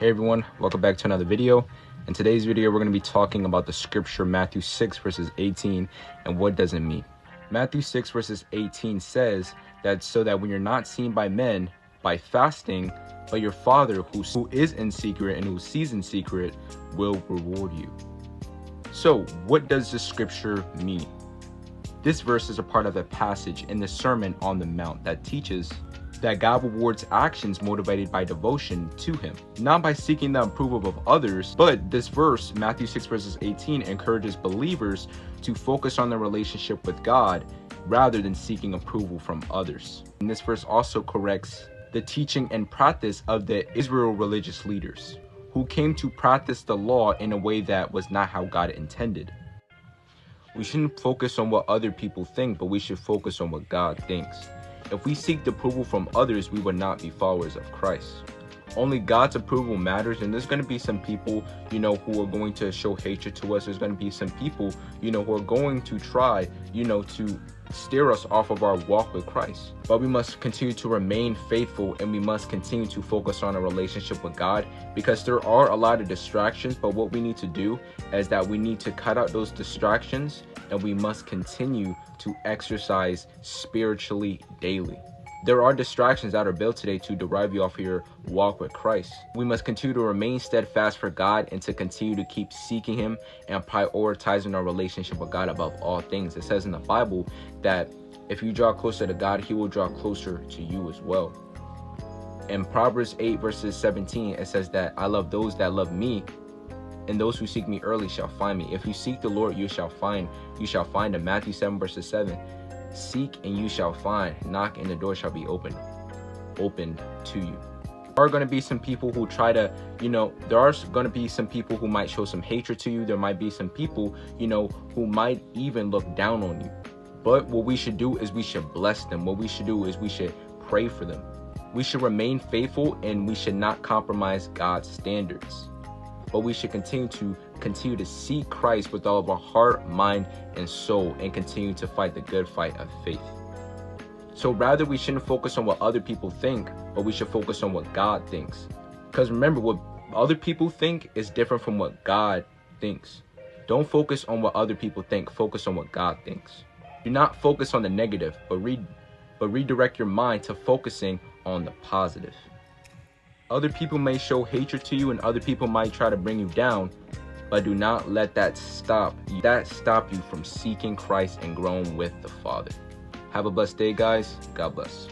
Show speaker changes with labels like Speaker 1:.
Speaker 1: Hey everyone, welcome back to another video. In today's video, we're going to be talking about the scripture Matthew 6 verses 18 and what does it mean. Matthew 6 verses 18 says that so that when you're not seen by men by fasting, but your Father who is in secret and who sees in secret will reward you. So what does the scripture mean? This verse is a part of a passage in the Sermon on the Mount that teaches that God rewards actions motivated by devotion to Him, not by seeking the approval of others. But this verse, Matthew 6 verses 18, encourages believers to focus on their relationship with God rather than seeking approval from others. And this verse also corrects the teaching and practice of the Israel religious leaders, who came to practice the law in a way that was not how God intended. We shouldn't focus on what other people think, but we should focus on what God thinks. If we seek the approval from others, we would not be followers of Christ. Only God's approval matters, and there's going to be some people, who are going to show hatred to us. There's going to be some people, who are going to try, to steer us off of our walk with Christ. But we must continue to remain faithful, and we must continue to focus on a relationship with God, because there are a lot of distractions. But what we need to do is that we need to cut out those distractions, and we must continue to exercise spiritually daily. There are distractions that are built today to derive you off of your walk with Christ. We must continue to remain steadfast for God and to continue to keep seeking Him and prioritizing our relationship with God above all things. It says in the Bible that if you draw closer to God, He will draw closer to you as well. In Proverbs 8 verses 17, it says that I love those that love me, and those who seek me early shall find me. If you seek the Lord, you shall find Him. Matthew 7 verses 7. Seek and you shall find. Knock and the door shall be opened to you. There are going to be some people who try to, there are going to be some people who might show some hatred to you. There might be some people, who might even look down on you. But what we should do is we should bless them. What we should do is we should pray for them. We should remain faithful, and we should not compromise God's standards. But we should continue to seek Christ with all of our heart, mind, and soul, and continue to fight the good fight of faith. So rather, we shouldn't focus on what other people think, but we should focus on what God thinks. Because remember, what other people think is different from what God thinks. Don't focus on what other people think. Focus on what God thinks. Do not focus on the negative, but redirect your mind to focusing on the positive. Other people may show hatred to you, and other people might try to bring you down, but do not let that stop you from seeking Christ and growing with the Father. Have a blessed day, guys. God bless.